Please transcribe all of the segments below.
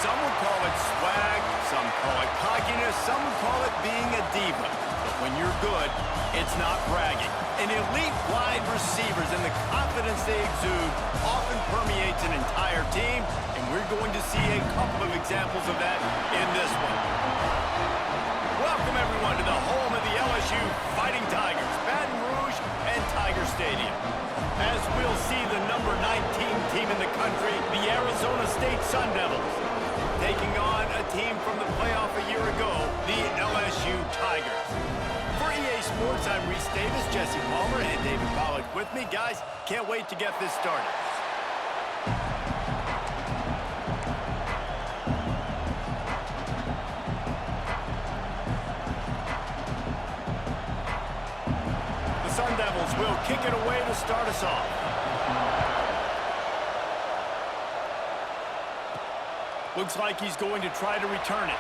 Some would call it swag, some call it cockiness, some would call it being a diva. But when you're good, it's not bragging. An elite wide receivers and the confidence they exude often permeates an entire team, and we're going to see a couple of examples of that in this one. Welcome, everyone, to the home of the LSU Fighting Tigers, Baton Rouge and Tiger Stadium. As we'll see the number 19 team in the country, the Arizona State Sun Devils, taking on a team from the playoff a year ago, the LSU Tigers. For EA Sports, I'm Reese Davis, Jesse Palmer, and David Pollack with me. Guys, can't wait to get this started. The Sun Devils will kick it away to start us off. Looks like he's going to try to return it.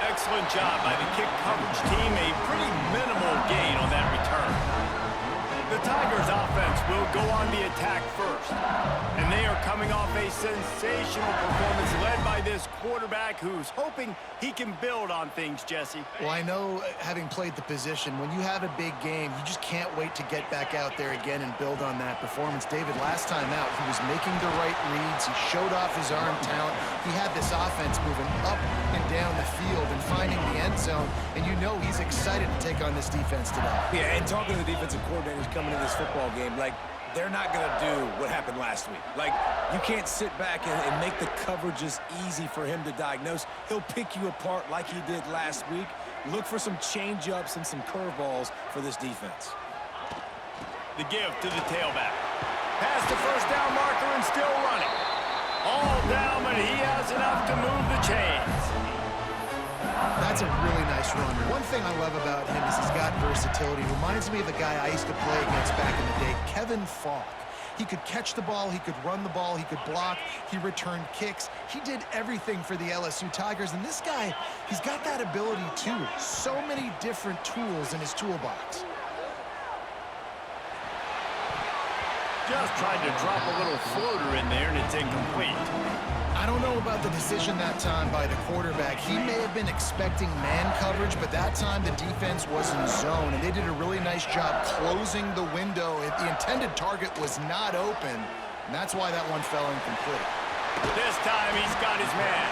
Excellent job by the kick coverage team. A pretty minimal gain on that return. The Tigers offense will go on the attack first. And they are coming off a sensational performance led by this quarterback who's hoping he can build on things, Jesse. Well, I know, having played the position, when you have a big game, you just can't wait to get back out there again and build on that performance. David, last time out, he was making the right reads. He showed off his arm talent. He had this offense moving up and down the field and finding the end zone, and you know he's excited to take on this defense today. Yeah, and talking to the defensive coordinators coming into this football game, like, they're not going to do what happened last week. Like, you can't sit back and make the coverages easy for him to diagnose. He'll pick you apart like he did last week. Look for some change-ups and some curveballs for this defense. The give to the tailback. Past the first down marker and still running. All down, but he has enough to move the chains. That's a really nice run. One thing I love about him is he's got versatility. Reminds me of a guy I used to play against back in the day, Kevin Falk. He could catch the ball, he could run the ball, he could block, he returned kicks. He did everything for the LSU Tigers, and this guy, he's got that ability too. So many different tools in his toolbox. Just tried to drop a little floater in there, and it's incomplete. I don't know about the decision that time by the quarterback. He may have been expecting man coverage, but that time the defense was in zone, and they did a really nice job closing the window. The intended target was not open, and that's why that one fell incomplete. This time he's got his man.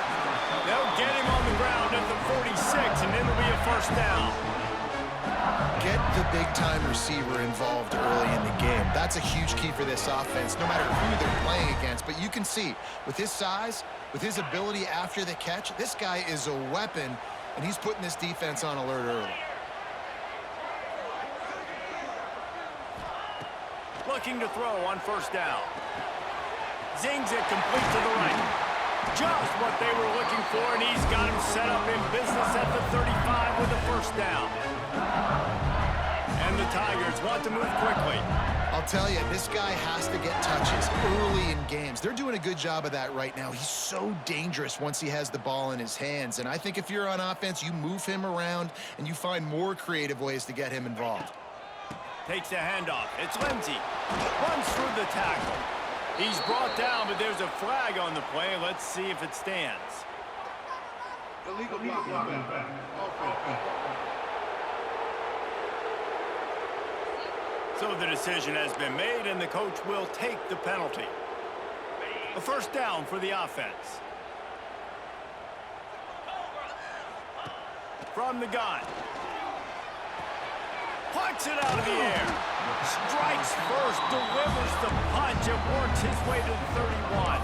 They'll get him on the ground at the 46, and it'll be a first down. Get the big-time receiver involved early in the game. That's a huge key for this offense, no matter who they're playing against. But you can see, with his size, with his ability after the catch, this guy is a weapon, and he's putting this defense on alert early. Looking to throw on first down. Zings it complete to the right. Just what they were looking for, and he's got him set up in business at the 35 with a first down. And the Tigers want to move quickly. I'll tell you, this guy has to get touches early in games. They're doing a good job of that right now. He's so dangerous once he has the ball in his hands. And I think if you're on offense, you move him around and you find more creative ways to get him involved. Takes the handoff. It's Lindsey. Runs through the tackle. He's brought down, but there's a flag on the play. Let's see if it stands. Illegal block. So the decision has been made, and the coach will take the penalty. A first down for the offense. From the gun. Punts it out of the air. Strikes first, delivers the punch, and works his way to the 31.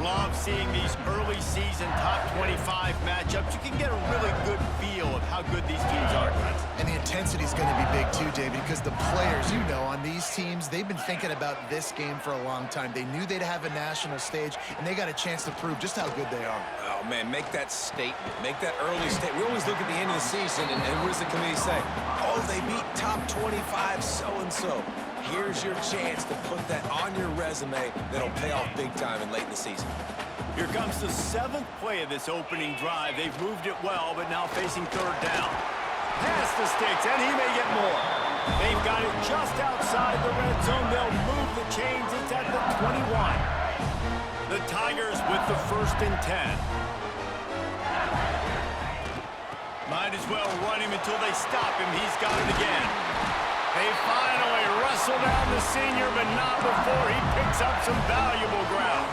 Love seeing these early season top 25 matchups. You can get a really good feel of how good these teams are. And the intensity is going to be big too, David, because the players, you know, on these teams, they've been thinking about this game for a long time. They knew they'd have a national stage, and they got a chance to prove just how good they are. Oh, man, make that statement. Make that early statement. We always look at the end of the season, and what does the committee say? Oh, they beat top 25 so-and-so. Here's your chance to put that on your resume that'll pay off big time and late in the season. Here comes the 7th play of this opening drive. They've moved it well, but now facing third down. Past the sticks, and he may get more. They've got it just outside the red zone. They'll move the chains. It's at the 21. The Tigers with the 1st and 10. Might as well run him until they stop him. He's got it again. They finally wrestle down the senior, but not before he picks up some valuable ground.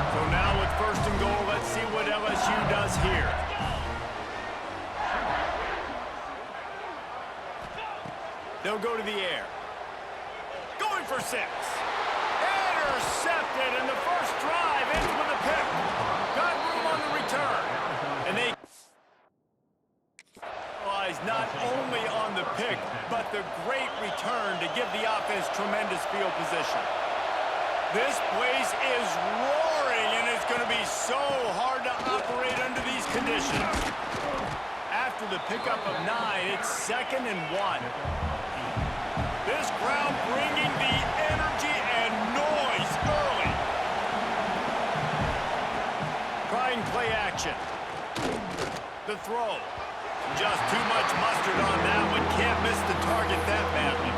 So now with 1st and goal, let's see what LSU does here. They'll go to the air. Going for 6. Intercepted, and the first drive ends with a pick. Got room on the return. And they capitalize not only on the pick, but the great return to give the offense tremendous field position. This place is roaring, and it's going to be so hard to operate under these conditions. After the pickup of 9, it's 2nd and 1. This crowd bringing the energy and noise early. Trying play action. The throw. Just too much mustard on that one. Can't miss the target that badly.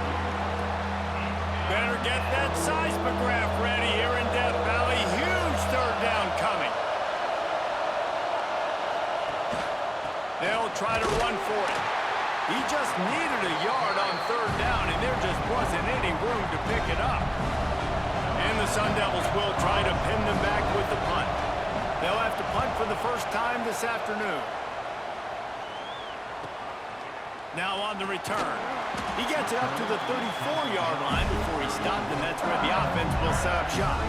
Better get that seismograph ready here in Death Valley. Huge 3rd down coming. They'll try to run for it. He just needed a yard on 3rd down, and there just wasn't any room to pick it up. And the Sun Devils will try to pin them back with the punt. They'll have to punt for the first time this afternoon. Now on the return. He gets it up to the 34-yard line before he stopped, and that's where the offense will set up shop.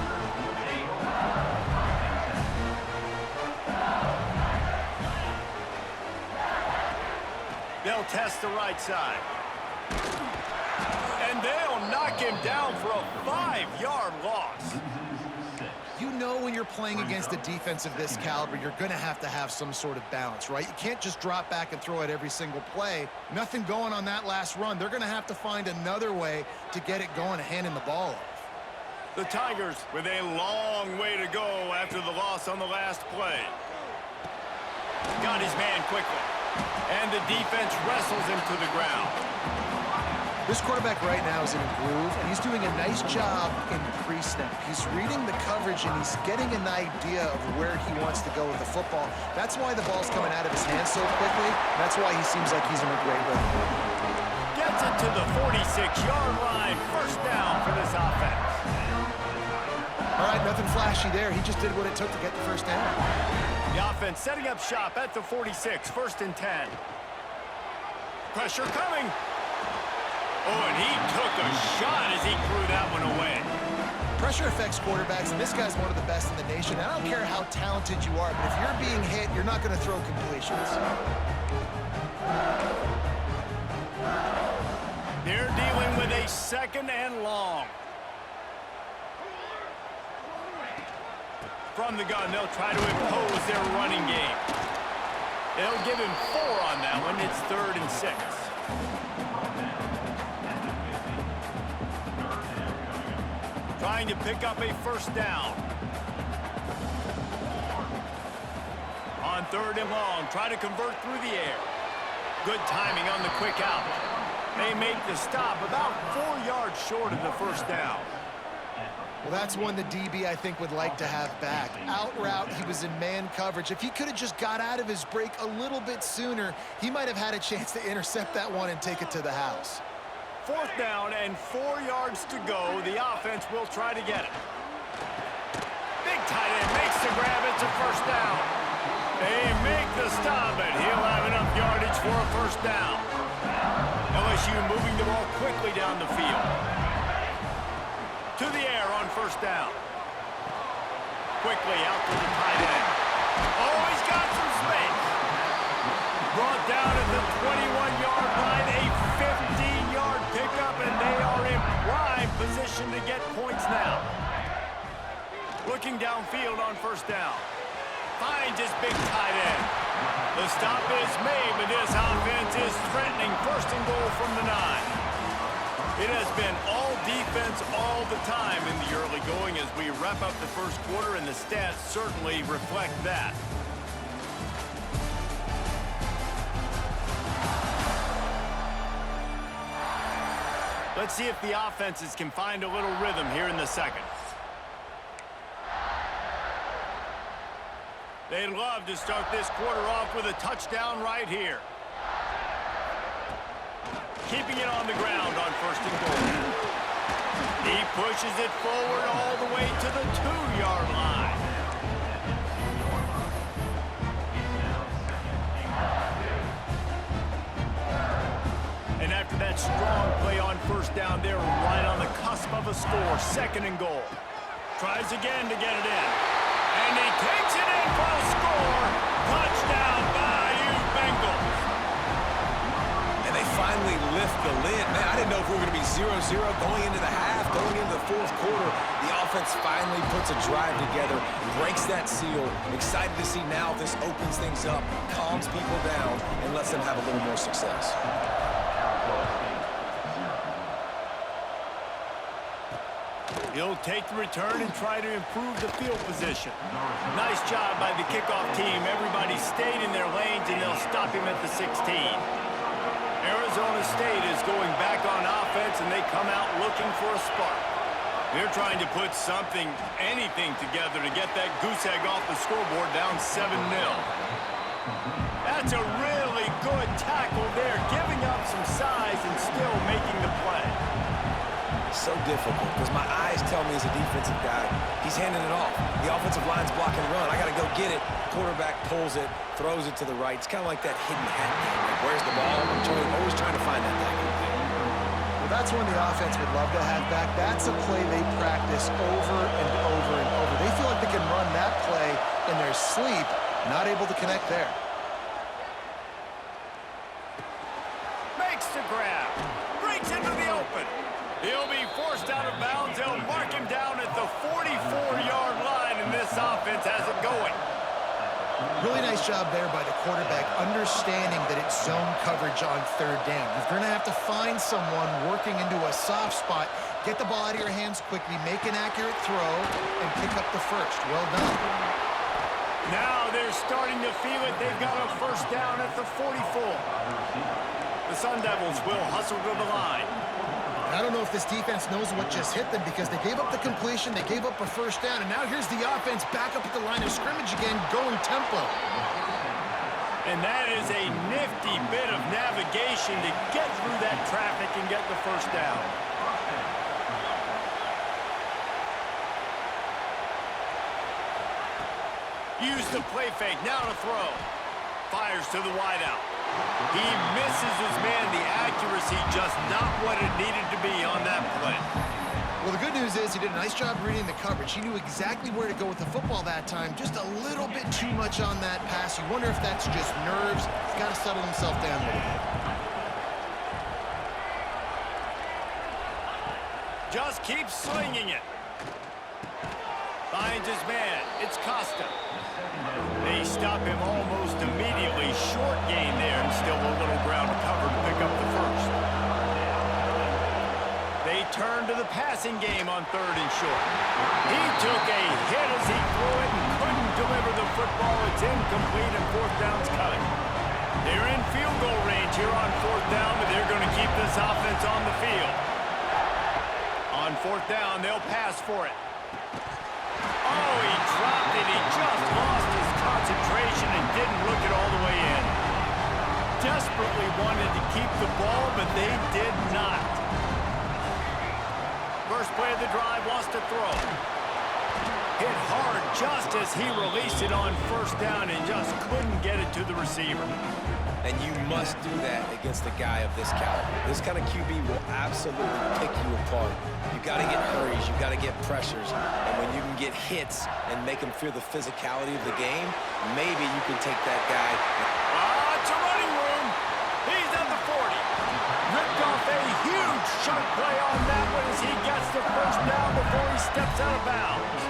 They'll test the right side. And they'll knock him down for a 5-yard loss. You know when you're playing against a defense of this caliber, you're going to have some sort of balance, right? You can't just drop back and throw it every single play. Nothing going on that last run. They're going to have to find another way to get it going and handing the ball off. The Tigers with a long way to go after the loss on the last play. Got his man quickly. And the defense wrestles him to the ground. This quarterback right now is in a groove, and he's doing a nice job in pre-snap. He's reading the coverage, and he's getting an idea of where he wants to go with the football. That's why the ball's coming out of his hands so quickly. That's why he seems like he's in a great rhythm. Gets it to the 46-yard line. 1st down for this offense. All right, nothing flashy there. He just did what it took to get the 1st down. The offense setting up shop at the 46, 1st and 10. Pressure coming. Oh, and he took a shot as he threw that one away. Pressure affects quarterbacks, and this guy's one of the best in the nation. I don't care how talented you are, but if you're being hit, you're not going to throw completions. They're dealing with a 2nd and long. From the gun, they'll try to impose their running game. They'll give him 4 on that one. It's 3rd and 6. Trying to pick up a 1st down. On 3rd and long, try to convert through the air. Good timing on the quick out. They make the stop about 4 yards short of the 1st down. Well, that's one the DB, I think, would like to have back. Out route, he was in man coverage. If he could have just got out of his break a little bit sooner, he might have had a chance to intercept that one and take it to the house. 4th down and 4 yards to go. The offense will try to get it. Big tight end makes the grab. It's a 1st down. They make the stop, but he'll have enough yardage for a 1st down. LSU moving the ball quickly down the field. To the air on 1st down. Quickly out to the tight end. Oh, he's got some space. Brought down at the 21-yard line. A 15-yard pickup, and they are in prime position to get points now. Looking downfield on 1st down. Finds his big tight end. The stop is made, but this offense is threatening 1st and goal from the 9. It has been all defense all the time in the early going as we wrap up the 1st quarter, and the stats certainly reflect that. Let's see if the offenses can find a little rhythm here in the 2nd. They'd love to start this quarter off with a touchdown right here. Keeping it on the ground on 1st and goal. He pushes it forward all the way to the 2-yard line. And after that strong play on 1st down, they're right on the cusp of a score. 2nd and goal. Tries again to get it in. And he takes it in for a score. Touchdown, Bayou Bengals. And they finally lift the lid. Man, I didn't know if we were going to be 0-0 going into the half, going into the 4th quarter. The offense finally puts a drive together, breaks that seal. Excited to see now if this opens things up, calms people down, and lets them have a little more success. He'll take the return and try to improve the field position. Nice job by the kickoff team. Everybody stayed in their lanes, and they'll stop him at the 16. Arizona State is going back on offense, and they come out looking for a spark. They're trying to put something, anything together to get that goose egg off the scoreboard down 7-0. That's a really good tackle there, giving up some size and still making the play. So difficult because my eyes tell me as a defensive guy, he's handing it off. The offensive line's blocking run. I got to go get it. Quarterback pulls it, throws it to the right. It's kind of like that hidden hat game. Like, where's the ball? I'm always trying to find that guy. Well, that's one the offense would love to have back. That's a play they practice over and over and over. They feel like they can run that play in their sleep, not able to connect there. Makes the grab. Breaks into the open. He'll be forced out of bounds. They'll mark him down at the 44-yard line, and this offense has it going. Really nice job there by the quarterback, understanding that it's zone coverage on 3rd down. You're going to have to find someone working into a soft spot, get the ball out of your hands quickly, make an accurate throw, and pick up the first. Well done. Now they're starting to feel it. They've got a 1st down at the 44. The Sun Devils will hustle to the line. I don't know if this defense knows what just hit them because they gave up the completion, they gave up a 1st down, and now here's the offense back up at the line of scrimmage again, going tempo. And that is a nifty bit of navigation to get through that traffic and get the 1st down. Use the play fake, now to throw. Fires to the wideout. He misses his man. The accuracy just not what it needed to be on that play. Well, the good news is he did a nice job reading the coverage. He knew exactly where to go with the football that time. Just a little bit too much on that pass. You wonder if that's just nerves. He's got to settle himself down a little bit. Just keeps slinging it. Finds his man. It's Costa. They stop him almost immediately. Short gain there and still a little ground cover to pick up the 1st. They turn to the passing game on 3rd and short. He took a hit as he threw it and couldn't deliver the football. It's incomplete and 4th down's coming. They're in field goal range here on 4th down, but they're going to keep this offense on the field. On 4th down, they'll pass for it. Oh, he dropped it. He just lost his concentration and didn't look it all the way in. Desperately wanted to keep the ball, but they did not. First play of the drive, lost a throw. Hit hard just as he released it on 1st down and just couldn't get it to the receiver. And you must do that against a guy of this caliber. This kind of QB will absolutely pick you apart. You got to get hurries, you got to get pressures, and when you can get hits and make him feel the physicality of the game, maybe you can take that guy. It's a running room. He's at the 40. Ripped off a huge chunk play on that one as he gets the 1st down before he steps out of bounds.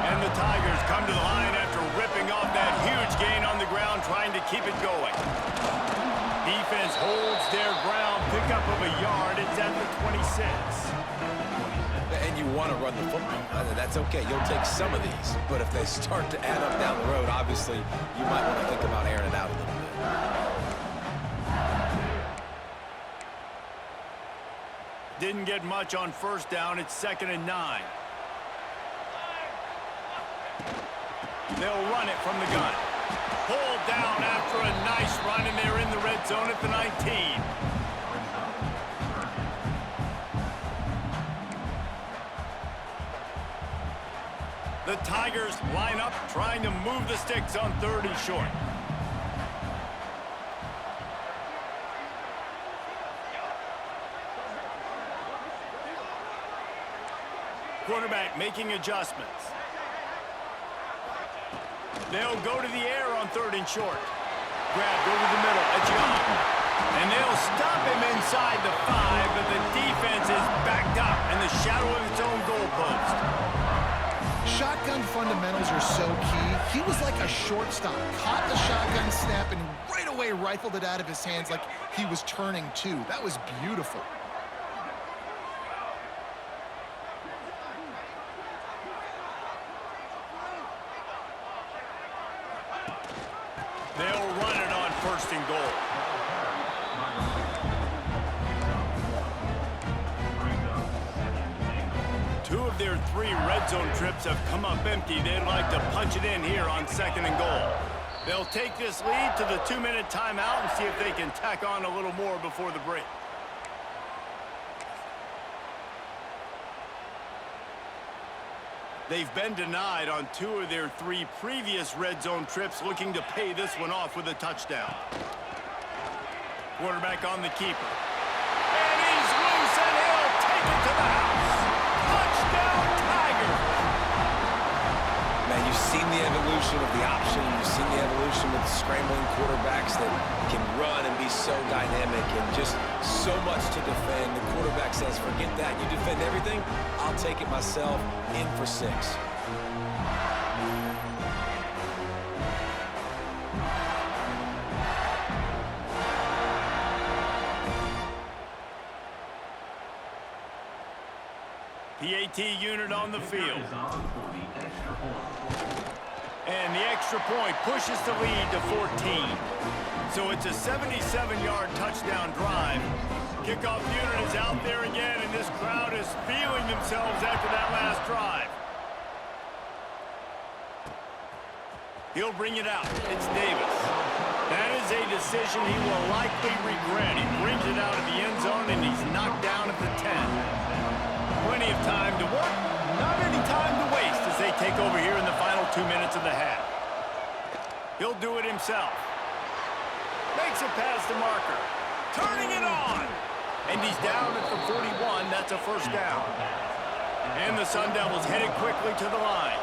And the Tigers come to the line after ripping off that huge gain on the ground, trying to keep it going. Defense holds their ground, pickup of a yard. It's at the 26. And you want to run the football. That's okay. You'll take some of these. But if they start to add up down the road, obviously, you might want to think about airing it out a little bit. Didn't get much on 1st down. It's 2nd and 9. They'll run it from the gun. zone at the 19. The Tigers line up, trying to move the sticks on 3rd and short. Quarterback making adjustments. They'll go to the air on 3rd and short. Grabbed over the middle at Young. And they'll stop him inside the 5, but the defense is backed up in the shadow of its own goalpost. Shotgun fundamentals are so key. He was like a shortstop. Caught the shotgun snap and right away rifled it out of his hands like he was turning two. That was beautiful. They'll run it on 1st and goal. Two of their 3 red zone trips have come up empty. They'd like to punch it in here on 2nd and goal. They'll take this lead to the 2-minute timeout and see if they can tack on a little more before the break. They've been denied on 2 of their 3 previous red zone trips, looking to pay this one off with a touchdown. Quarterback on the keeper. And he's loose, and he'll take it to the house. Touchdown, Tigers! Man, you've seen the evolution of the option. You've seen the evolution with scrambling quarterbacks that can run and be so dynamic and just so much to defend. The quarterback says, forget that. You defend everything, I'll take it myself. In for 6. PAT unit on the field. And the extra point pushes the lead to 14. So it's a 77-yard touchdown drive. Kickoff unit is out there again, and this crowd is feeling themselves after that last drive. He'll bring it out. It's Davis. That is a decision he will likely regret. He brings it out of the end zone, and he's knocked down at the 10. Plenty of time to work, not any time to waste as they take over here in the final 2 minutes of the half. He'll do it himself. Makes it past the marker. Turning it on. And he's down at the 41. That's a 1st down. And the Sun Devils headed quickly to the line.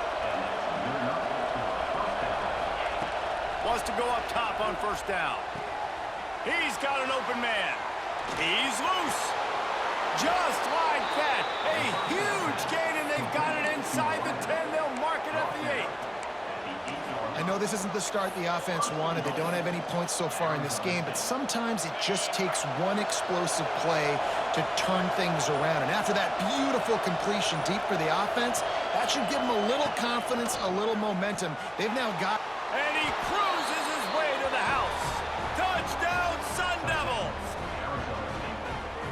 Wants to go up top on 1st down. He's got an open man. He's loose. Just like that. A huge gain, and they've got it inside the 10. They'll mark it at the 8. I know this isn't the start the offense wanted. They don't have any points so far in this game, but sometimes it just takes one explosive play to turn things around. And after that beautiful completion deep for the offense, that should give them a little confidence, a little momentum. They've now got... And he cruises his way to the house. Touchdown, Sun Devils!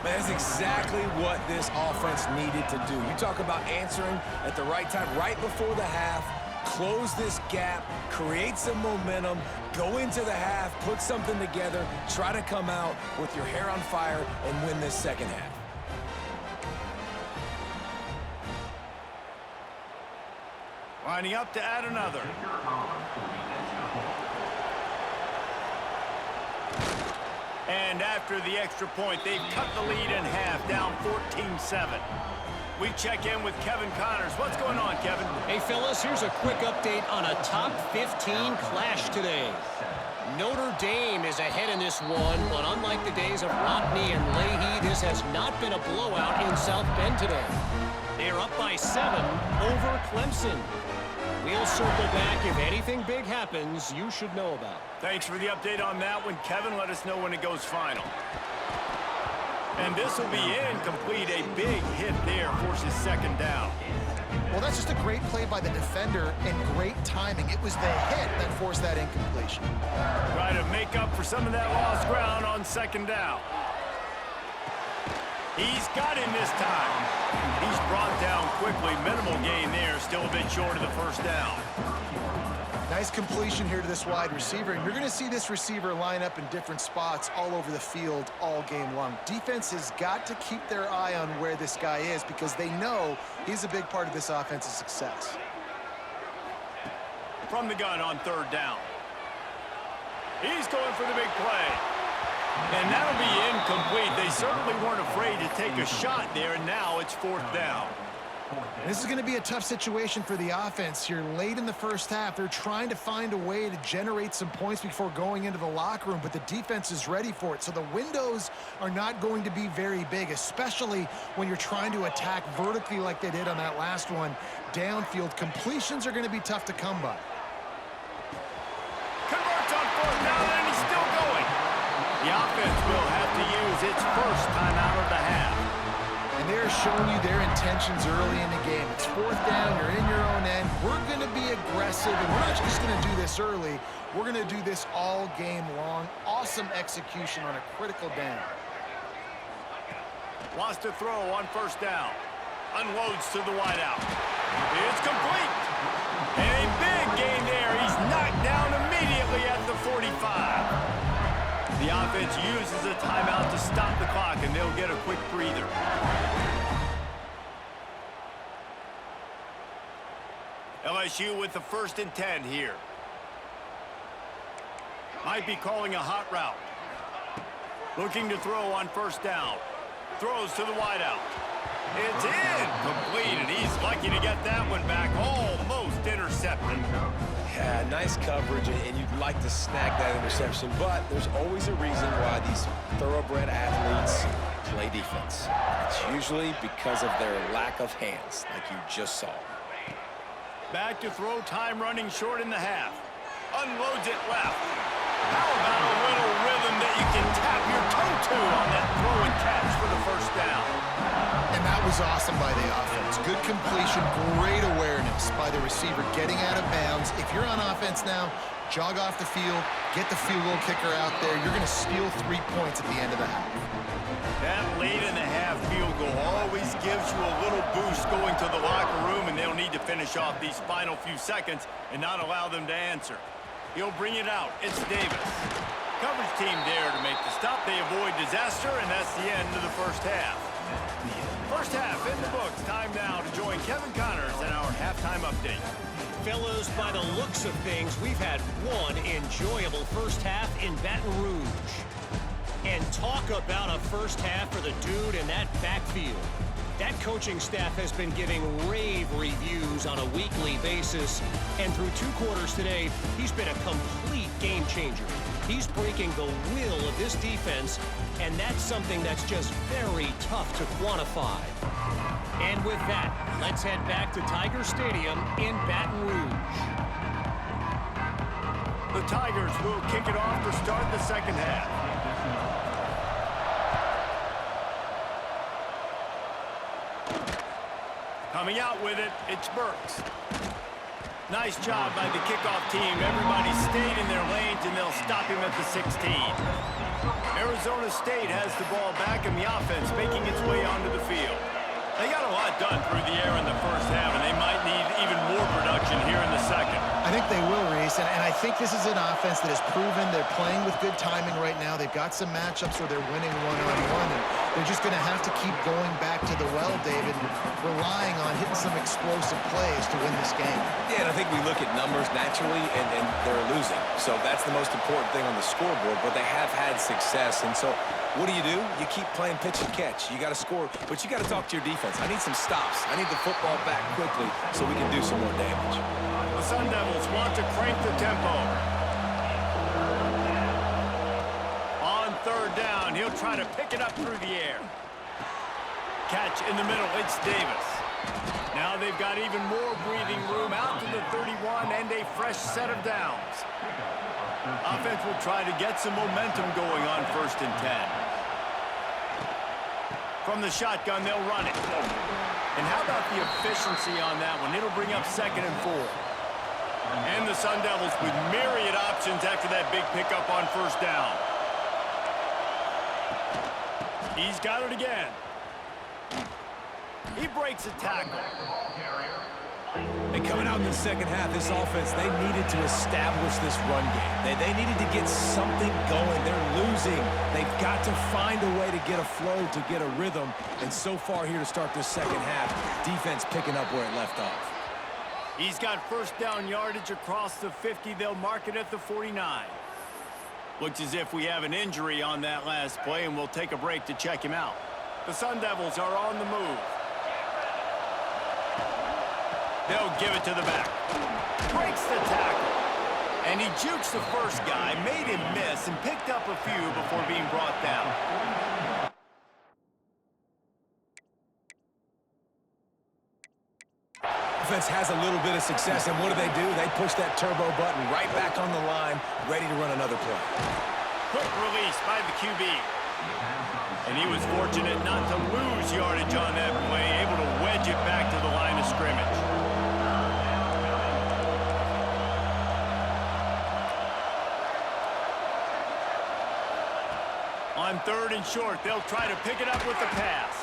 That's exactly what this offense needed to do. You talk about answering at the right time, right before the half. Close this gap, create some momentum, go into the half, put something together, try to come out with your hair on fire and win this 2nd half. Lining up to add another. And after the extra point, they've cut the lead in half, down 14-7. We check in with Kevin Connors. What's going on, Kevin? Hey, fellas, here's a quick update on a top 15 clash today. Notre Dame is ahead in this one, but unlike the days of Rockne and Leahy, this has not been a blowout in South Bend today. They're up by 7 over Clemson. We'll circle back. If anything big happens, you should know about it. Thanks for the update on that one, Kevin. Let us know when it goes final. And this will be incomplete. A big hit there forces 2nd down. Well, that's just a great play by the defender and great timing. It was the hit that forced that incompletion. Try to make up for some of that lost ground on 2nd down. He's got him this time. He's brought down quickly. Minimal gain there. Still a bit short of the 1st down. Nice completion here to this wide receiver, and you're going to see this receiver line up in different spots all over the field all game long. Defense has got to keep their eye on where this guy is because they know he's a big part of this offense's success. From the gun on third down. He's going for the big play. And that'll be incomplete. They certainly weren't afraid to take a shot there, and now it's fourth down. This is going to be a tough situation for the offense here late in the first half. They're trying to find a way to generate some points before going into the locker room, but the defense is ready for it. So the windows are not going to be very big, especially when you're trying to attack vertically like they did on that last one. Downfield completions are going to be tough to come by. Converts on fourth down, and he's still going. The offense will have to use its first timeout of the half. And they're showing you their intentions early in the game. It's fourth down, you're in your own end. We're going to be aggressive, and we're not just going to do this early. We're going to do this all game long. Awesome execution on a critical down. Wants to throw on first down. Unloads to the wideout. It's complete. And a big gain there. He's knocked down immediately at the 45. The offense uses a timeout to stop the clock, and they'll get a quick breather. LSU with the 1st and 10 here. Might be calling a hot route. Looking to throw on first down. Throws to the wideout. It's incomplete, and he's lucky to get that one back. Almost intercepted. Yeah, nice coverage, and you'd like to snag that interception, but there's always a reason why these thoroughbred athletes play defense. It's usually because of their lack of hands, like you just saw. Back to throw, time running short in the half. Unloads it left. How about a little rhythm that you can tap your toe to on that throw and catch for the first down? And that was awesome by the offense. Good completion, great awareness by the receiver getting out of bounds. If you're on offense now, jog off the field, get the field goal kicker out there. You're going to steal 3 points at the end of the half. That late in the half field goal always gives you a little boost going to the locker room, and they'll need to finish off these final few seconds and not allow them to answer. He'll bring it out. It's Davis. Coverage team there to make the stop. They avoid disaster, and that's the end of the first half. First half in the books. Time now to join Kevin Connors in our halftime update. Fellows, by the looks of things, we've had one enjoyable first half in Baton Rouge. And talk about a first half for the dude in that backfield. That coaching staff has been giving rave reviews on a weekly basis. And through 2 quarters today, he's been a complete game changer. He's breaking the will of this defense, and that's something that's just very tough to quantify. And with that, let's head back to Tiger Stadium in Baton Rouge. The Tigers will kick it off to start the second half. Coming out with it, it's Burks. Nice job by the kickoff team. Everybody stayed in their lanes, and they'll stop him at the 16. Arizona State has the ball back, and the offense making its way onto the field. They got a lot done through the air in the first half, and they might need even more production here in the second. I think they will, Reese, and I think this is an offense that has proven they're playing with good timing right now. They've got some matchups where they're winning one-on-one, and they're just going to have to keep going back to the well, David, relying on hitting some explosive plays to win this game. Yeah, and I think we look at numbers naturally, and they're losing. So that's the most important thing on the scoreboard, but they have had success, and so what do? You keep playing pitch and catch. You got to score, but you got to talk to your defense. I need some stops. I need the football back quickly so we can do some more damage. The Sun Devils want to crank the tempo. On third down, he'll try to pick it up through the air. Catch in the middle, it's Davis. Now they've got even more breathing room out to the 31 and a fresh set of downs. Offense will try to get some momentum going on 1st and 10. From the shotgun, they'll run it. And how about the efficiency on that one? It'll bring up 2nd and 4. And the Sun Devils with myriad options after that big pickup on first down. He's got it again. He breaks a tackle. And coming out in the second half, this offense, they needed to establish this run game. They needed to get something going. They're losing. They've got to find a way to get a flow, to get a rhythm. And so far here to start this second half, defense picking up where it left off. He's got first down yardage across the 50. They'll mark it at the 49. Looks as if we have an injury on that last play, and we'll take a break to check him out. The Sun Devils are on the move. They'll give it to the back. Breaks the tackle. And he jukes the first guy, made him miss, and picked up a few before being brought down. Offense has a little bit of success, and what do? They push that turbo button right back on the line, ready to run another play. Quick release by the QB. And he was fortunate not to lose yardage on that play, able to wedge it back to the line of scrimmage. On 3rd and short, they'll try to pick it up with the pass.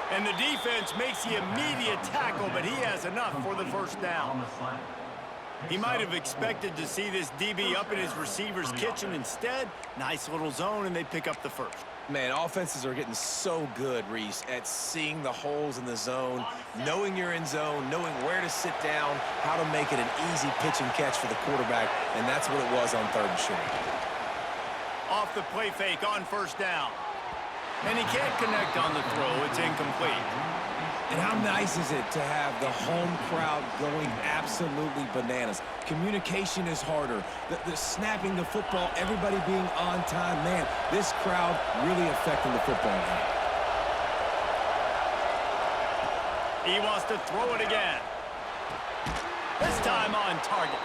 And the defense makes the immediate tackle, but he has enough for the first down. He might have expected to see this DB up in his receiver's kitchen. Instead, nice little zone, and they pick up the first. Man, offenses are getting so good, Reese, at seeing the holes in the zone, knowing you're in zone, knowing where to sit down, how to make it an easy pitch and catch for the quarterback, and that's what it was on 3rd and short. Off the play fake on first down. And he can't connect on the throw. It's incomplete. And how nice is it to have the home crowd going absolutely bananas? Communication is harder. The snapping the football, everybody being on time. Man, this crowd really affecting the football game. He wants to throw it again. This time on target.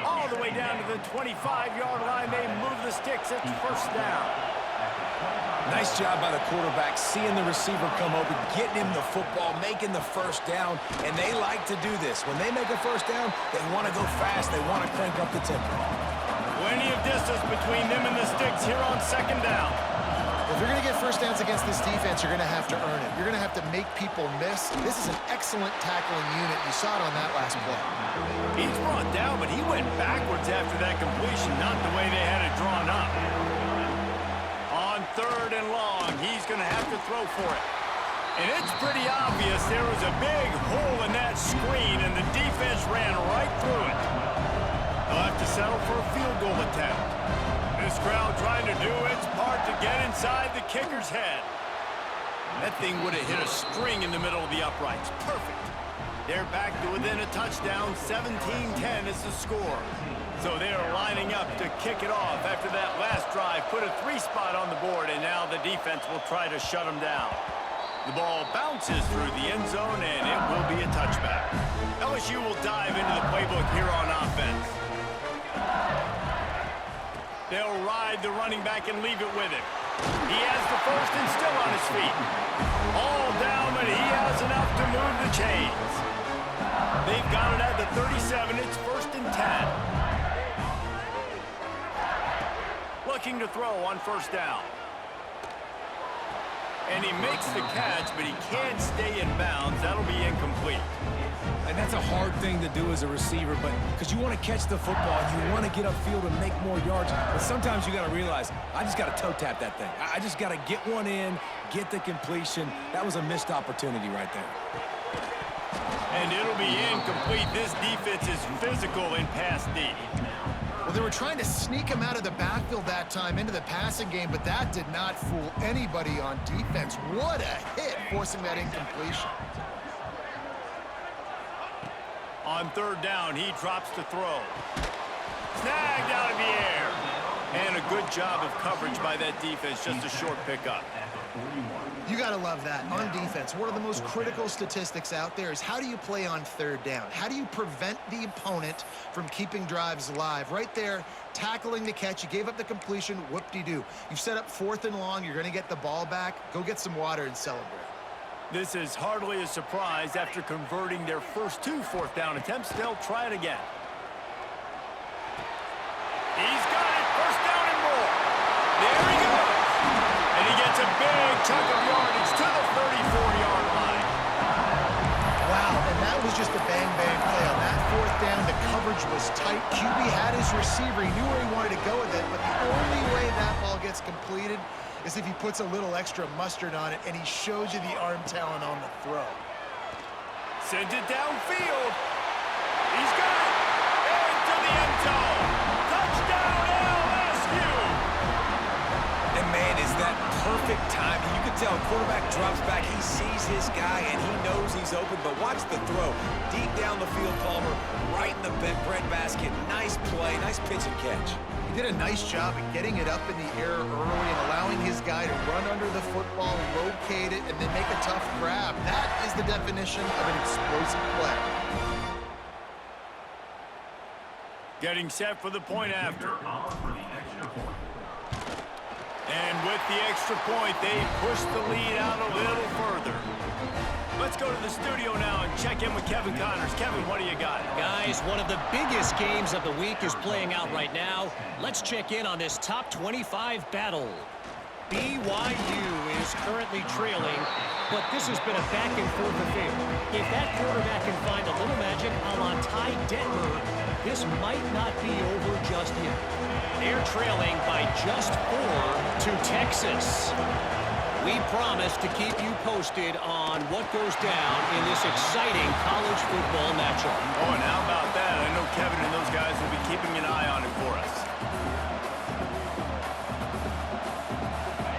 All the way down to the 25-yard line. They move the sticks at first down. Nice job by the quarterback, seeing the receiver come open, getting him the football, making the first down, and they like to do this. When they make a first down, they want to go fast. They want to crank up the tempo. Plenty of distance between them and the sticks here on 2nd down. If you're going to get first downs against this defense, you're going to have to earn it. You're going to have to make people miss. This is an excellent tackling unit. You saw it on that last play. He's brought down, but he went backwards after that completion, not the way they had it drawn up. On 3rd and long, he's going to have to throw for it. And it's pretty obvious there was a big hole in that screen, and the defense ran right through it. They'll have to settle for a field goal attempt. This crowd trying to do its part to get inside the kicker's head. That thing would have hit a string in the middle of the uprights. Perfect. They're back to within a touchdown. 17-10 is the score. So they're lining up to kick it off after that last drive. Put a 3-spot on the board, and now the defense will try to shut them down. The ball bounces through the end zone, and it will be a touchback. LSU will dive into the playbook here on offense. They'll ride the running back and leave it with him. He has the first and still on his feet. All down, but he has enough to move the chains. They've got it at the 37. It's 1st and 10. Looking to throw on first down. And he makes the catch, but he can't stay in bounds. That'll be incomplete. And that's a hard thing to do as a receiver, but because you want to catch the football, you want to get upfield and make more yards. But sometimes you got to realize, I just got to toe tap that thing. I just got to get one in, get the completion. That was a missed opportunity right there. And it'll be incomplete. This defense is physical in pass D. Well, they were trying to sneak him out of the backfield that time into the passing game, but that did not fool anybody on defense. What a hit, forcing that incompletion. On 3rd down, he drops to throw. Snagged out of the air. And a good job of coverage by that defense, just a short pickup. You got to love that. On defense, one of the most critical statistics out there is how do you play on 3rd down? How do you prevent the opponent from keeping drives alive? Right there, tackling the catch. You gave up the completion. Whoop-de-doo. You've set up 4th and long. You're going to get the ball back. Go get some water and celebrate. This is hardly a surprise. After converting their first 2 4th down attempts, they'll try it again. He's got it. First down and more. There he goes. And he gets a big chunk of yardage to the 34-yard line. Wow, and that was just a bang-bang play. On that fourth down, the coverage was tight. QB had his receiver. He knew where he wanted to go with it, but the only way that ball gets completed is if he puts a little extra mustard on it, and he shows you the arm talent on the throw. Sends it downfield. He's got it. Into the end zone. Touchdown, LSU. And, man, is that perfect timing. You can tell quarterback drops back. He sees his guy, and he knows he's open. But watch the throw. Deep down the field, Palmer, right in the breadbasket. Nice play, nice pitch and catch. He did a nice job at getting it up in the air early and allowing his guy to run under the football, locate it, and then make a tough grab. That is the definition of an explosive play. Getting set for the point after. And with the extra point, they push the lead out a little further. Let's go to the studio now and check in with Kevin Connors. Kevin, what do you got? Guys, one of the biggest games of the week is playing out right now. Let's check in on this top 25 battle. BYU is currently trailing, but this has been a back-and-forth affair. If that quarterback can find a little magic a la Ty Detmer, this might not be over just yet. They're trailing by just 4 to Texas. We promise to keep you posted on what goes down in this exciting college football matchup. Oh, and how about that? I know Kevin and those guys will be keeping an eye on it for us.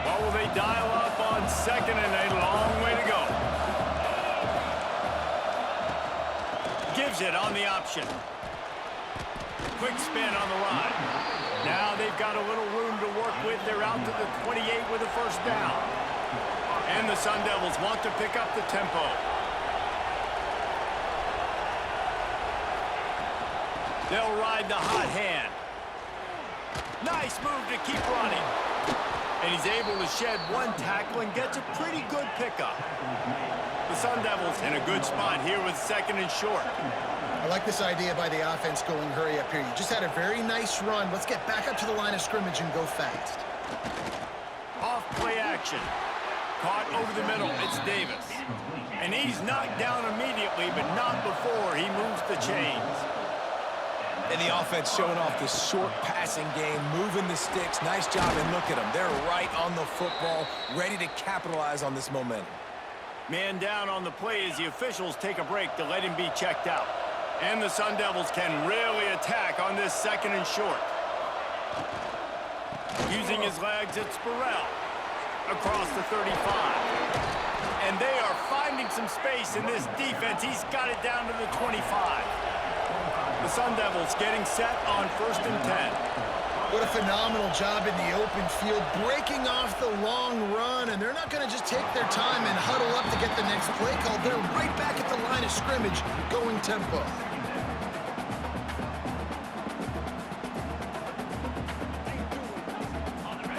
What will they dial up on second and a long way to go? Gives it on the option. Quick spin on the ride. Now they've got a little room to work with. They're out to the 28 with a first down. And the Sun Devils want to pick up the tempo. They'll ride the hot hand. Nice move to keep running. And he's able to shed one tackle and gets a pretty good pickup. The Sun Devils in a good spot here with second and short. I like this idea by the offense going hurry up here. You just had a very nice run. Let's get back up to the line of scrimmage and go fast. Off play action. Caught over the middle. It's Davis. And he's knocked down immediately, but not before he moves the chains. And the offense showing off this short passing game, moving the sticks. Nice job, and look at them. They're right on the football, ready to capitalize on this momentum. Man down on the play as the officials take a break to let him be checked out. And the Sun Devils can really attack on this second and short. Using his legs, it's Burrell across the 35. And they are finding some space in this defense. He's got it down to the 25. The Sun Devils getting set on 1st and 10. What a phenomenal job in the open field, breaking off the long run, and they're not going to just take their time and huddle up to get the next play called. They're right back at the line of scrimmage, going tempo.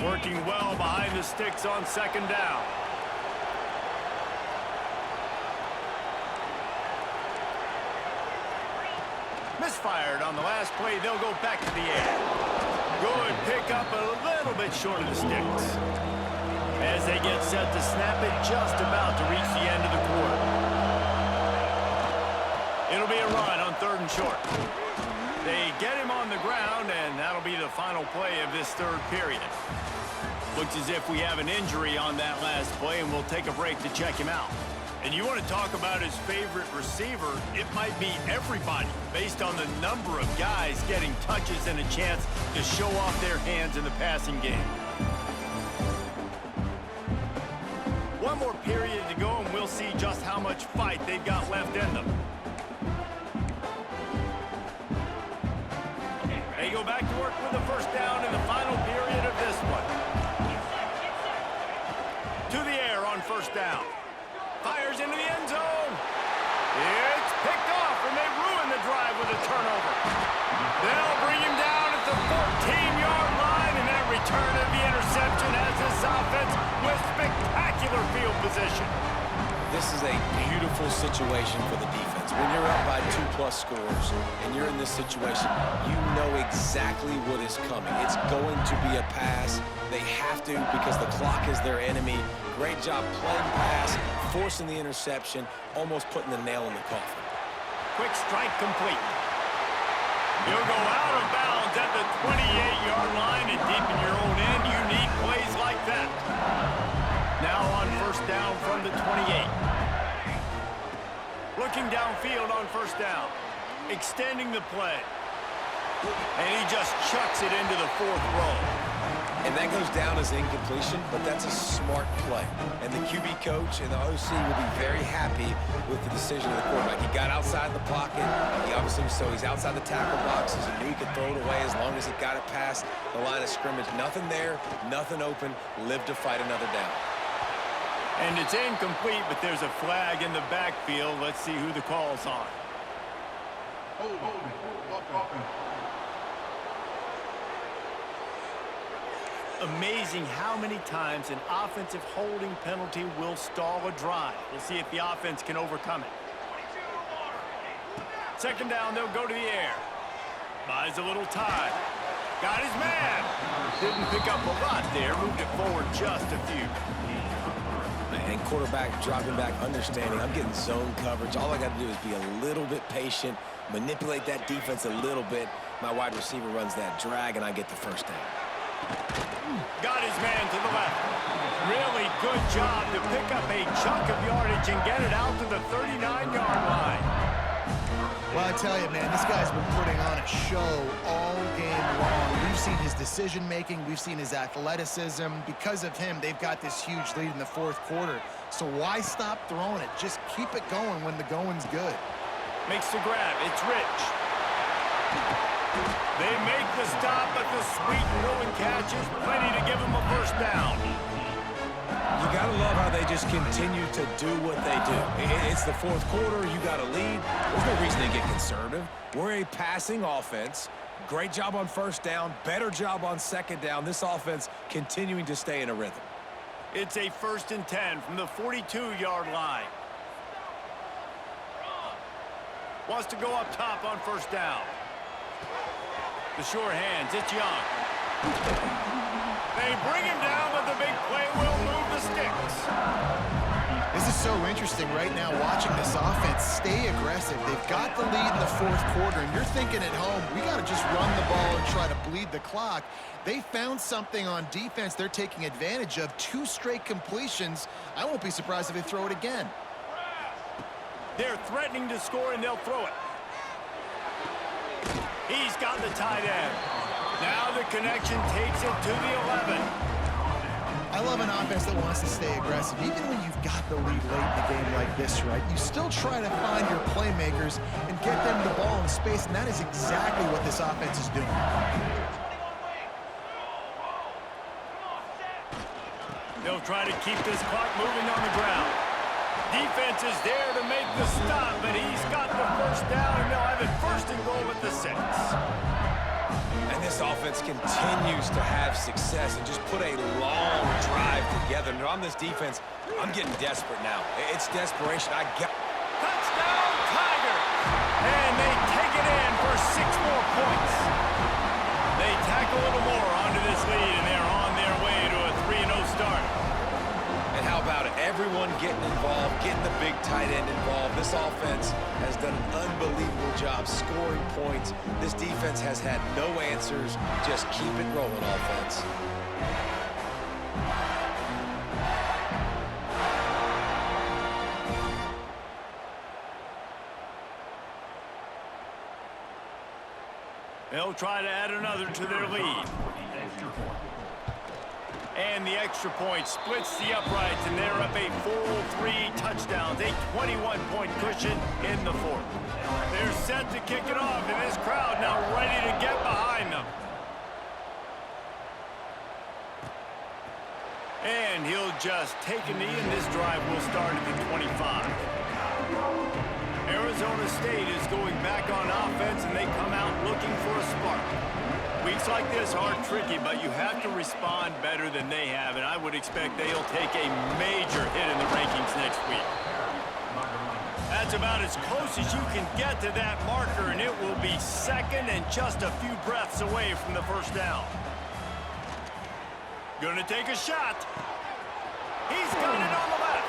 Working well behind the sticks on second down. Misfired on the last play. They'll go back to the air. Good pickup, a little bit short of the sticks. As they get set to snap it, just about to reach the end of the quarter. It'll be a run on 3rd and short. They get him on the ground, and that'll be the final play of this 3rd period. Looks as if we have an injury on that last play, and we'll take a break to check him out. And you want to talk about his favorite receiver, it might be everybody, based on the number of guys getting touches and a chance to show off their hands in the passing game. One more period to go, and we'll see just how much fight they've got left in them. They go back to work with the first down in the final period of this one. To the air on 1st down. Fires into the end zone. It's picked off, and they ruin the drive with a turnover. They'll bring him down at the 14-yard line, and that return of the interception has this offense with spectacular field position. This is a beautiful situation for the defense. When you're up by 2+ scores and you're in this situation, you know exactly what is coming. It's going to be a pass. They have to because the clock is their enemy. Great job playing pass, forcing the interception, almost putting the nail in the coffin. quick strike complete. You'll go out of bounds at the 28-yard line, and deep in your own end, you need plays like that. Now on first down from the 28. Looking downfield on first down. Extending the play. And he just chucks it into the fourth row. And that goes down as incompletion, but that's a smart play. And the QB coach and the OC will be very happy with the decision of the quarterback. He got outside the pocket. He's outside the tackle boxes, and knew he could throw it away as long as he got it past the line of scrimmage. Nothing there, nothing open. Live to fight another down. And it's incomplete, but there's a flag in the backfield. Let's see who the call's on. Amazing how many times an offensive holding penalty will stall a drive. We'll see if the offense can overcome it. Second down, they'll go to the air. Buys a little time. Got his man. Didn't pick up a lot there. Moved it forward just a few. And quarterback dropping back, understanding I'm getting zone coverage. All I got to do is be a little bit patient, manipulate that defense a little bit. My wide receiver runs that drag, and I get the first down. Got his man to the left. Really good job to pick up a chunk of yardage and get it out to the 39-yard line. Well, I tell you, man, this guy's been putting on a show all game long. We've seen his decision-making. We've seen his athleticism. Because of him, they've got this huge lead in the fourth quarter. So why stop throwing it? Just keep it going when the going's good. Makes the grab. It's Rich. They make the stop at the sweet and catches. Plenty to give them a first down. You got to love how they just continue to do what they do. It's the fourth quarter. You got a lead. There's no reason to get conservative. We're a passing offense. Great job on first down. Better job on second down. This offense continuing to stay in a rhythm. It's a 1st and 10 from the 42-yard line. Wants to go up top on first down. The sure hands, it's Young. They bring him down, but the big play will move the sticks. This is so interesting right now watching this offense stay aggressive. They've got the lead in the fourth quarter, and you're thinking at home, we got to just run the ball and try to bleed the clock. They found something on defense they're taking advantage of. 2 straight completions. I won't be surprised if they throw it again. They're threatening to score, and they'll throw it. He's got the tight end. Now the connection takes it to the 11. I love an offense that wants to stay aggressive. Even when you've got the lead late in the game like this, right, you still try to find your playmakers and get them the ball in space, and that is exactly what this offense is doing. They'll try to keep this clock moving on the ground. Defense is there to make the stop, but he's got the first down, and they'll have it 1st and goal at the 6. And this offense continues to have success and just put a long drive together. And on this defense, I'm getting desperate now. It's desperation. Touchdown, Tigers! And they take it in for 6 more points. They tack a little more onto this lead, and they're on their way to a 3-0 start. And how about it? Everyone getting involved, getting the big tight end involved. This offense has done an unbelievable job scoring points. This defense has had no answers. Just keep it rolling, offense. They'll try to add another to their lead. And the extra point splits the uprights, and they're up a full 3 touchdowns, a 21-point cushion in the fourth. They're set to kick it off, and this crowd now ready to get behind them. And he'll just take a knee, and this drive will start at the 25. Arizona State is going back on offense, and they come out looking for a spark. Weeks like this are tricky, but you have to respond better than they have, and I would expect they'll take a major hit in the rankings next week. That's about as close as you can get to that marker, and it will be 2nd and just a few breaths away from the first down. Gonna take a shot. He's got it on the left.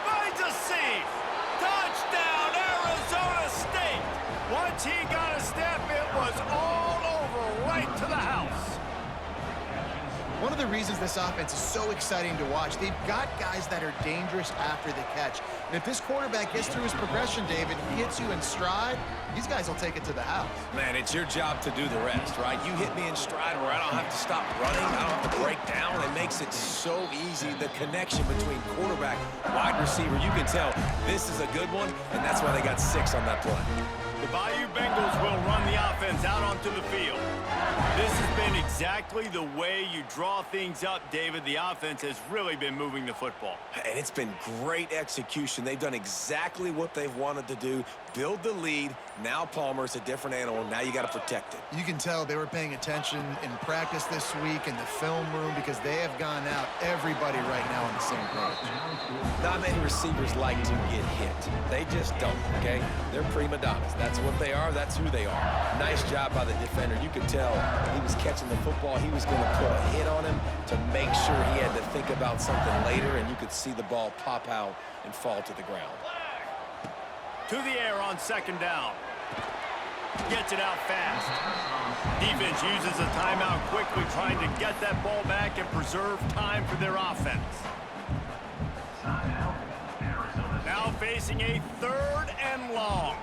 Finds a seam. Touchdown, Arizona State. Once he got a step, it was all over right to the house. One of the reasons this offense is so exciting to watch, they've got guys that are dangerous after the catch. And if this quarterback gets through his progression, David, he hits you in stride, these guys will take it to the house. Man, it's your job to do the rest, right? You hit me in stride where I don't have to stop running, I don't have to break down. It makes it so easy, the connection between quarterback, wide receiver. You can tell this is a good one, and that's why they got 6 on that play. The Bayou Bengals will run the offense out onto the field. This has been exactly the way you draw things up, David. The offense has really been moving the football. And it's been great execution. They've done exactly what they've wanted to do. Build the lead. Now Palmer's a different animal. Now you got to protect it. You can tell they were paying attention in practice this week in the film room because they have gone out everybody right now on the same page. Not many receivers like to get hit. They just don't, okay? They're prima donnas. That's what they are. That's who they are. Nice job by the defender. You could tell he was catching the football. He was going to put a hit on him to make sure he had to think about something later, and you could see the ball pop out and fall to the ground. To the air on second down. Gets it out fast. Defense uses a timeout quickly, trying to get that ball back and preserve time for their offense. Now facing a 3rd and long.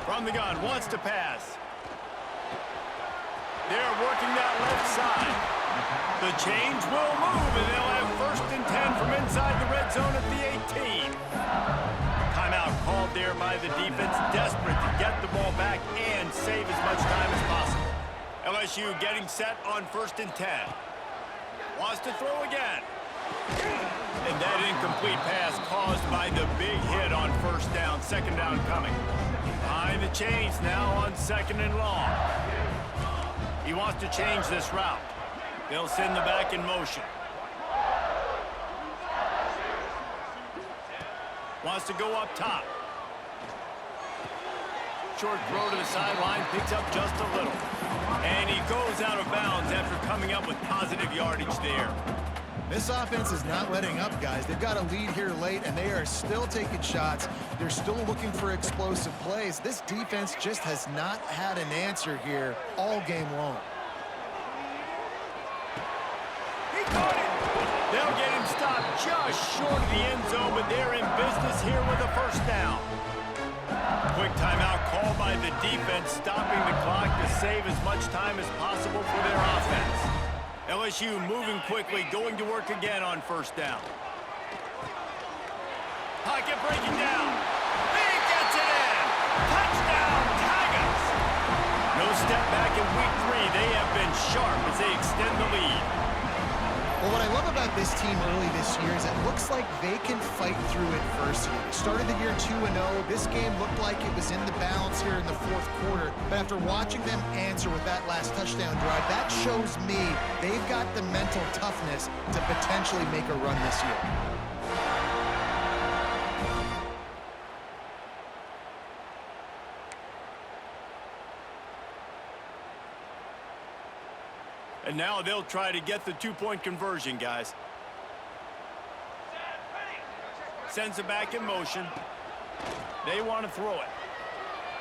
From the gun, wants to pass. They're working that left side. The change will move, and they'll have 1st and 10 from inside the red zone at the 18. Timeout called there by the defense, desperate to get the ball back and save as much time as possible. LSU getting set on 1st and 10. Wants to throw again. And that incomplete pass caused by the big hit on 1st down, 2nd down coming. Behind the chains now on 2nd and long. He wants to change this route. They'll send the back in motion. Wants to go up top. Short throw to the sideline, picks up just a little. And he goes out of bounds after coming up with positive yardage there. This offense is not letting up, guys. They've got a lead here late, and they are still taking shots. They're still looking for explosive plays. This defense just has not had an answer here all game long. He caught it. They'll get him stopped just short of the end zone, but they're in business here with a 1st down. Quick timeout called by the defense, stopping the clock to save as much time as possible for their offense. LSU moving quickly, going to work again on 1st down. Pocket breaking down. He gets it in. Touchdown, Tigers. No step back in week 3. They have been sharp as they extend the lead. Well, what I love about this team early this year is it looks like they can fight through adversity. They started the year 2-0. This game looked like it was in the balance here in the 4th quarter. But after watching them answer with that last touchdown drive, that shows me they've got the mental toughness to potentially make a run this year. And now they'll try to get the 2-point conversion, guys. Sends it back in motion. They want to throw it.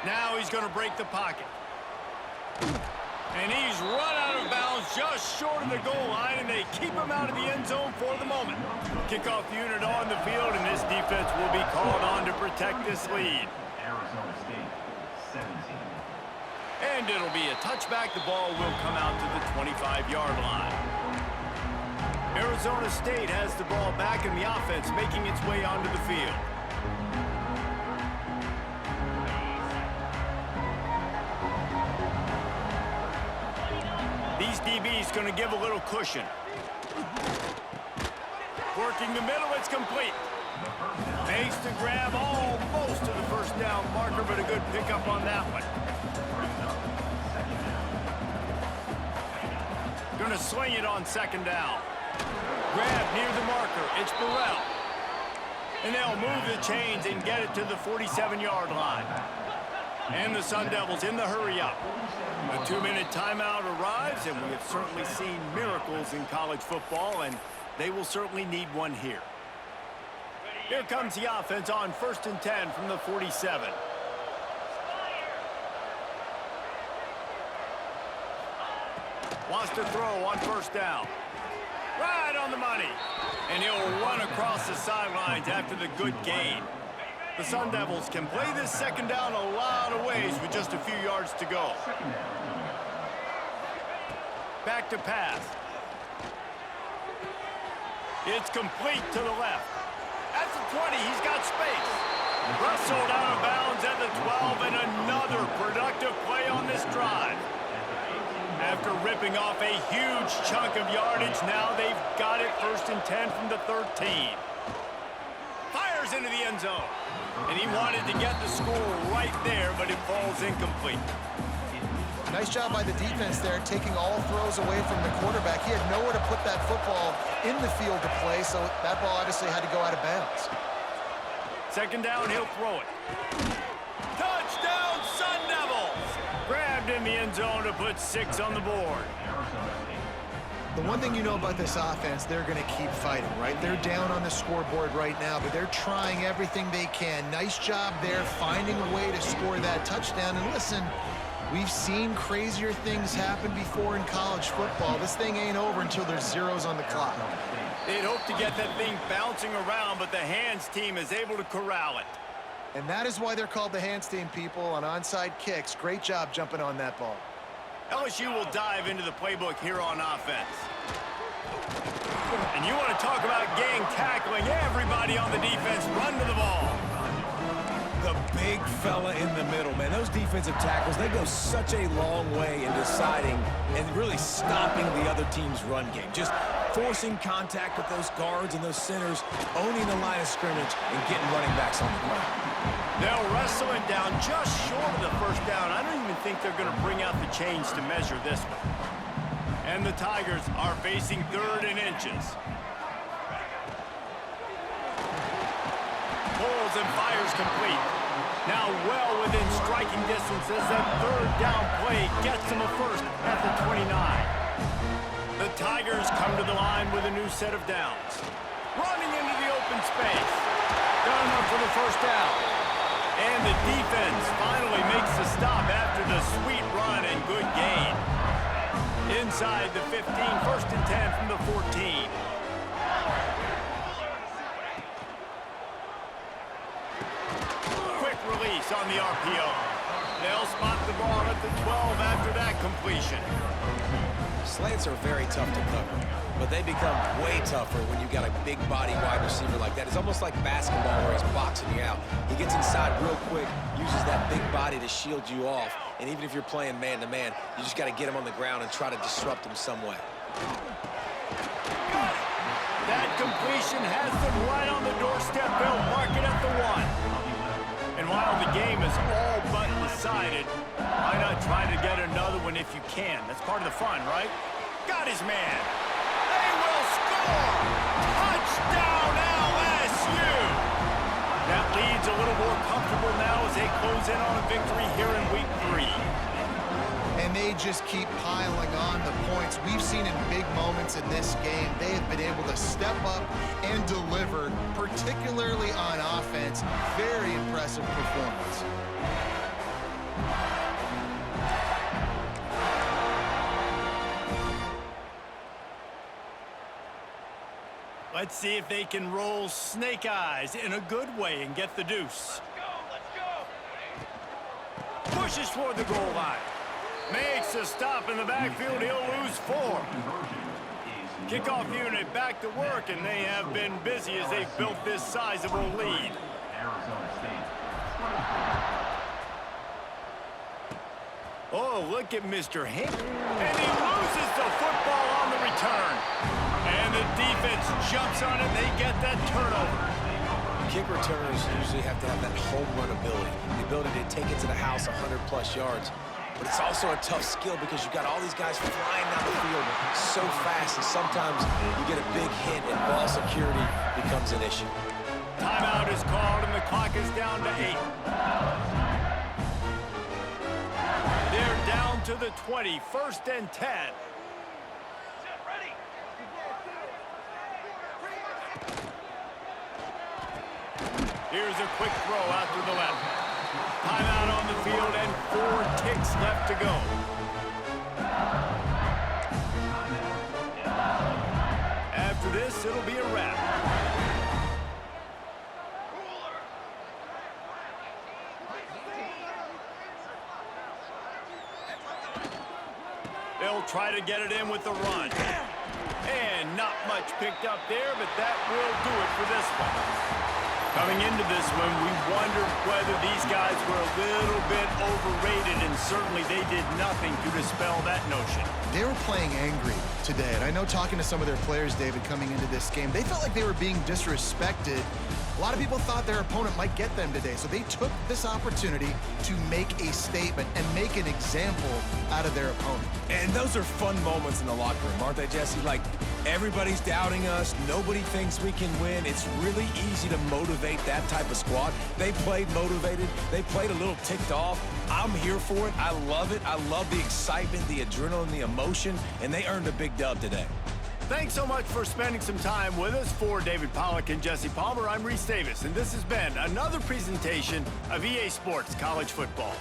Now he's going to break the pocket. And he's run out of bounds just short of the goal line, and they keep him out of the end zone for the moment. Kickoff unit on the field, and this defense will be called on to protect this lead. Arizona State, 17. And it'll be a touchback. The ball will come out to the 25-yard line. Arizona State has the ball back in the offense, making its way onto the field. These DBs going to give a little cushion. Working the middle, it's complete. Makes the grab almost to the 1st down marker, but a good pickup on that one. Going to sling it on 2nd down. Grab near the marker. It's Burrell. And they'll move the chains and get it to the 47-yard line. And the Sun Devils in the hurry-up. A 2-minute timeout arrives, and we have certainly seen miracles in college football, and they will certainly need one here. Here comes the offense on 1st and 10 from the 47. Wants to throw on 1st down. Right on the money. And he'll run across the sidelines after the good gain. The Sun Devils can play this 2nd down a lot of ways with just a few yards to go. Back to pass. It's complete to the left. At the 20, he's got space. Wrestled out of bounds at the 12, and another productive play on this drive. After ripping off a huge chunk of yardage, now they've got it 1st and 10 from the 13. Fires into the end zone. And he wanted to get the score right there, but it falls incomplete. Nice job by the defense there, taking all throws away from the quarterback. He had nowhere to put that football in the field to play, so that ball obviously had to go out of bounds. 2nd down, he'll throw it. Touchdown, Sun Devils! Grabbed in the end zone to put 6 on the board. The one thing you know about this offense, they're going to keep fighting, right? They're down on the scoreboard right now, but they're trying everything they can. Nice job there, finding a way to score that touchdown. And listen, we've seen crazier things happen before in college football. This thing ain't over until there's zeros on the clock. They'd hope to get that thing bouncing around, but the hands team is able to corral it. And that is why they're called the hands team, people, on onside kicks. Great job jumping on that ball. LSU will dive into the playbook here on offense. And you want to talk about gang tackling, everybody on the defense run to the ball. The big fella in the middle, man. Those defensive tackles, they go such a long way in deciding and really stopping the other team's run game. Just forcing contact with those guards and those centers, owning the line of scrimmage, and getting running backs on the ground. They'll wrestle it down just short of the 1st down. I don't even think they're going to bring out the chains to measure this one. And the Tigers are facing 3rd and inches. Pulls and fires complete. Now well within striking distance as that 3rd down play gets them a 1st at the 29. The Tigers come to the line with a new set of downs. Running into the open space. Done enough for the 1st down. And the defense finally makes the stop after the sweet run and good gain. Inside the 15, 1st and 10 from the 14. Quick release on the RPO. They'll spot the ball at the 12 after that completion. Slants are very tough to cover, but they become way tougher when you got a big body wide receiver like that. It's almost like basketball where he's boxing you out. He gets inside real quick, uses that big body to shield you off, and even if you're playing man-to-man, you just got to get him on the ground and try to disrupt him some way. That completion has them right on the doorstep. They'll mark it at the 1. And while the game is all but decided, why not try to get another one if you can? That's part of the fun, right? Got his man. They will score! Touchdown LSU! That lead's a little more comfortable now as they close in on a victory here in week 3. And they just keep piling on the points. We've seen in big moments in this game, they have been able to step up and deliver, particularly on offense. Very impressive performance. Let's see if they can roll snake eyes in a good way and get the deuce. Let's go! Pushes toward the goal line. Makes a stop in the backfield. He'll lose 4. Kickoff unit back to work, and they have been busy as they've built this sizable lead. Oh, look at Mr. Hink. And he loses the football on the return. And the defense jumps on it. They get that turnover. Kick returners usually have to have that home run ability, the ability to take it to the house 100-plus yards. But it's also a tough skill because you've got all these guys flying down the field so fast, and sometimes you get a big hit and ball security becomes an issue. Timeout is called, and the clock is down to 8. They're down to the 20, 1st and 10. Here's a quick throw out to the left. Timeout on the field and 4 ticks left to go. After this, it'll be a wrap. They'll try to get it in with the run. And not much picked up there, but that will do it for this one. Coming into this one, we wondered whether these guys were a little bit overrated, and certainly they did nothing to dispel that notion. They were playing angry today, and I know talking to some of their players, David, coming into this game, they felt like they were being disrespected. A lot of people thought their opponent might get them today, so they took this opportunity to make a statement and make an example out of their opponent. And those are fun moments in the locker room, aren't they, Jesse? Like, everybody's doubting us. Nobody thinks we can win. It's really easy to motivate that type of squad. They played motivated. They played a little ticked off. I'm here for it. I love it. I love the excitement, the adrenaline, the emotion, and they earned a big dub today. Thanks so much for spending some time with us. For David Pollack and Jesse Palmer, I'm Reese Davis, and this has been another presentation of EA Sports College Football.